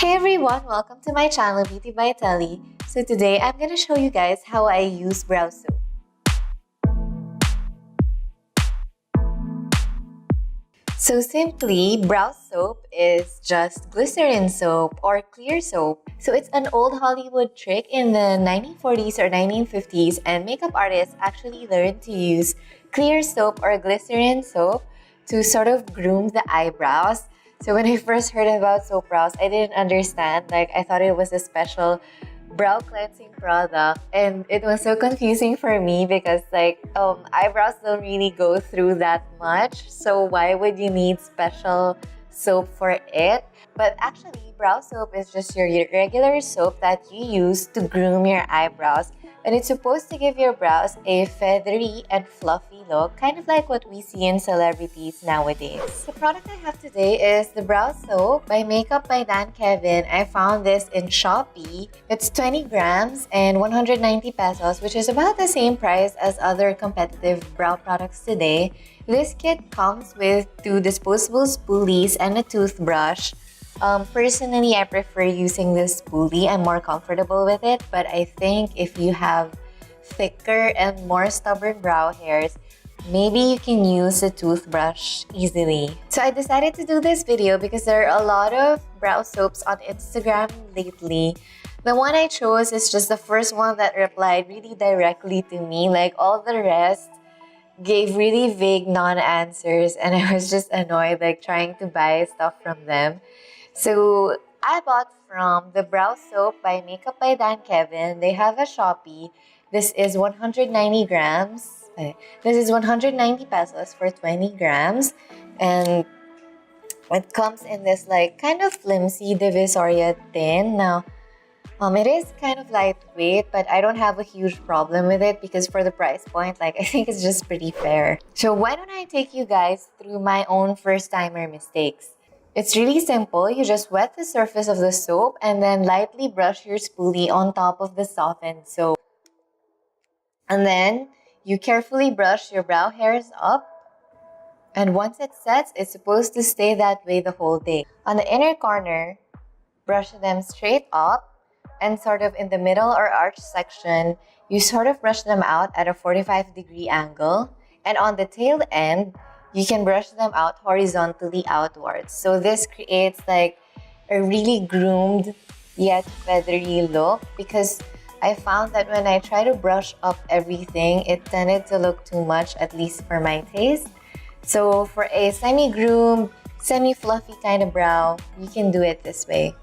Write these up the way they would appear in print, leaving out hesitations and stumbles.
Hey everyone, welcome to my channel Beauty by Tellie. So today I'm gonna show you guys how I use brow soap. So simply, brow soap is just glycerin soap or clear soap. So it's an old Hollywood trick in the 1940s or 1950s, and makeup artists actually learned to use clear soap or glycerin soap to sort of groom the eyebrows. So when I first heard about soap brows, I didn't understand. I thought it was a special brow cleansing product, and it was so confusing for me because eyebrows don't really go through that much, so why would you need special soap for it? But actually, brow soap is just your regular soap that you use to groom your eyebrows, and it's supposed to give your brows a feathery and fluffy look, kind of like what we see in celebrities nowadays. The product I have today is the brow soap by Makeup by Dan Kevin. I found this in Shopee. It's 20 grams and 190 pesos, which is about the same price as other competitive brow products today. This kit comes with 2 disposable spoolies and a toothbrush. Personally, I prefer using this spoolie. I'm more comfortable with it, but I think if you have thicker and more stubborn brow hairs, maybe you can use a toothbrush easily. So I decided to do this video because there are a lot of brow soaps on Instagram lately. The one I chose is just the first one that replied really directly to me. Like, all the rest gave really vague non-answers, and I was just annoyed trying to buy stuff from them. So I bought from the brow soap by Makeup by Dan Kevin. They have a Shopee. This is 190 grams. This is 190 pesos for 20 grams. And it comes in this kind of flimsy Divisoria tin. Now, it is kind of lightweight, but I don't have a huge problem with it because for the price point, I think it's just pretty fair. So why don't I take you guys through my own first-timer mistakes? It's really simple. You just wet the surface of the soap and then lightly brush your spoolie on top of the softened soap. And then you carefully brush your brow hairs up. And once it sets, it's supposed to stay that way the whole day. On the inner corner, brush them straight up, and sort of in the middle or arch section, you sort of brush them out at a 45-degree angle. And on the tail end, you can brush them out horizontally outwards. So this creates a really groomed yet feathery look, because I found that when I try to brush up everything, it tended to look too much, at least for my taste. So for a semi-groomed, semi-fluffy kind of brow, you can do it this way.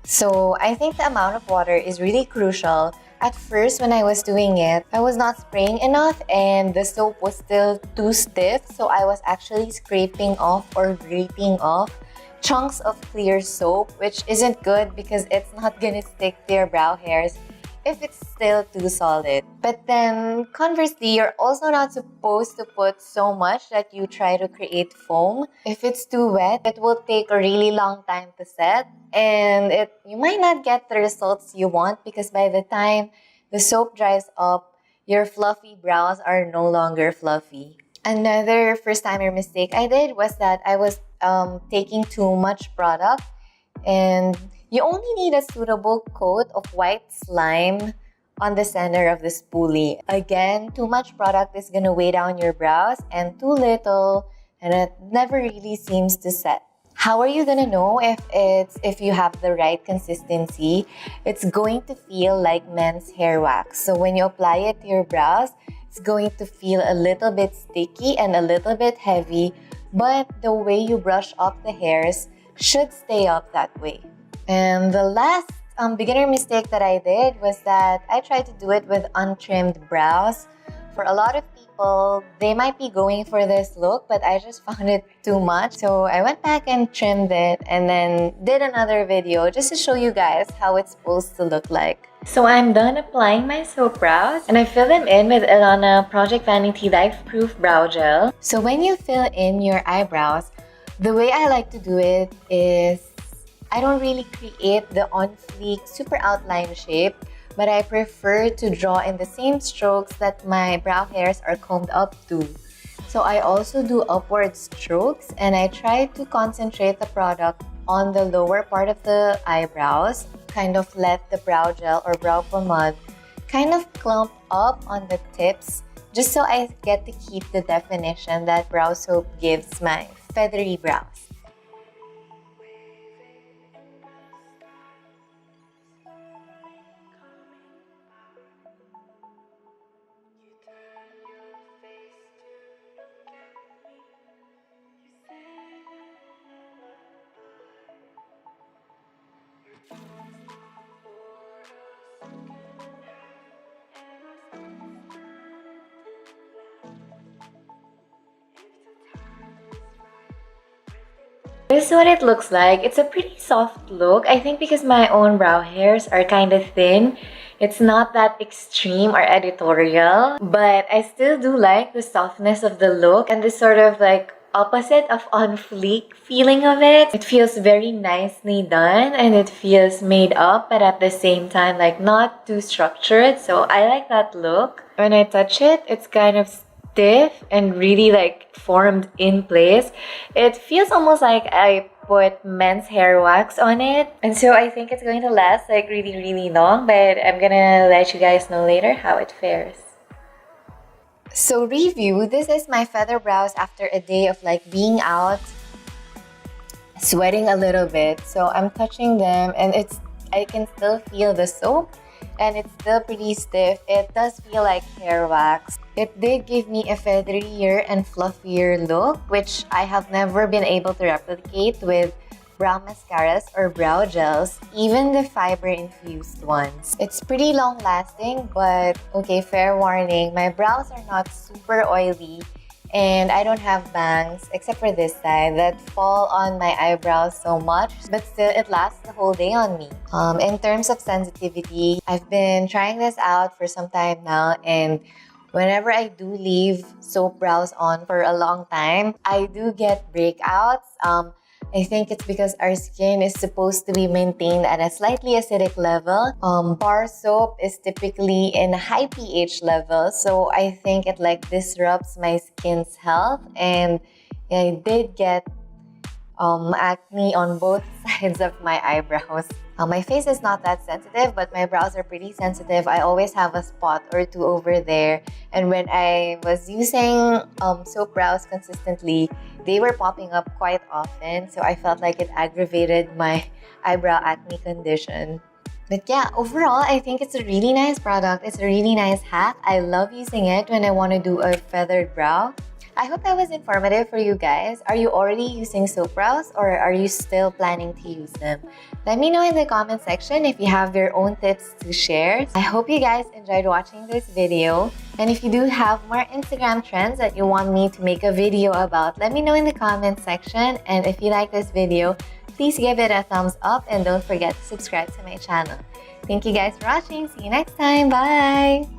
So I think the amount of water is really crucial. At first, when I was doing it, I was not spraying enough and the soap was still too stiff. So I was actually scraping off or scraping off chunks of clear soap, which isn't good because it's not gonna stick to your brow hairs if it's still too solid. But then conversely, you're also not supposed to put so much that you try to create foam. If it's too wet, it will take a really long time to set, and you might not get the results you want because by the time the soap dries up, your fluffy brows are no longer fluffy. Another first-timer mistake I did was that I was taking too much product, and you only need a suitable coat of white slime on the center of the spoolie. Again, too much product is gonna weigh down your brows, and too little, and it never really seems to set. How are you gonna know if you have the right consistency? It's going to feel like men's hair wax. So when you apply it to your brows, it's going to feel a little bit sticky and a little bit heavy, but the way you brush up the hairs should stay up that way. And the last beginner mistake that I did was that I tried to do it with untrimmed brows. For a lot of people, they might be going for this look, but I just found it too much. So I went back and trimmed it and then did another video just to show you guys how it's supposed to look like. So I'm done applying my soap brows, and I fill them in with Ilana Project Vanity Life Proof Brow Gel. So when you fill in your eyebrows, the way I like to do it is I don't really create the on-fleek super outline shape, but I prefer to draw in the same strokes that my brow hairs are combed up to. So I also do upward strokes, and I try to concentrate the product on the lower part of the eyebrows, kind of let the brow gel or brow pomade kind of clump up on the tips, just so I get to keep the definition that brow soap gives my feathery brows. This is what it looks like. It's a pretty soft look. I think because my own brow hairs are kind of thin, it's not that extreme or editorial, but I still do like the softness of the look and this sort of like opposite of on fleek feeling of it. It feels very nicely done and it feels made up, but at the same time like not too structured. So I like that look. When I touch it, it's kind of stiff and really like formed in place. It feels almost like I put men's hair wax on it, and so I think it's going to last like really long, but I'm gonna let you guys know later how it fares. So review, this is my feather brows after a day of like being out, sweating a little bit. So I'm touching them and I can still feel the soap and it's still pretty stiff. It does feel like hair wax. It did give me a featherier and fluffier look, which I have never been able to replicate with brow mascaras or brow gels, even the fiber-infused ones. It's pretty long-lasting, but okay, fair warning, my brows are not super oily and I don't have bangs, except for this side, that fall on my eyebrows so much, but still it lasts the whole day on me. In terms of sensitivity, I've been trying this out for some time now, and whenever I do leave soap brows on for a long time, I do get breakouts. I think it's because our skin is supposed to be maintained at a slightly acidic level. Bar soap is typically in a high pH level, so I think it like disrupts my skin's health, and I did get acne on both sides of my eyebrows. My face is not that sensitive, but my brows are pretty sensitive. I always have a spot or two over there. And when I was using soap brows consistently, they were popping up quite often. So I felt like it aggravated my eyebrow acne condition. But yeah, overall, I think it's a really nice product. It's a really nice hack. I love using it when I want to do a feathered brow. I hope that was informative for you guys. Are you already using soap brows or are you still planning to use them? Let me know in the comment section if you have your own tips to share. I hope you guys enjoyed watching this video. And if you do have more Instagram trends that you want me to make a video about, let me know in the comment section. And if you like this video, please give it a thumbs up and don't forget to subscribe to my channel. Thank you guys for watching. See you next time. Bye!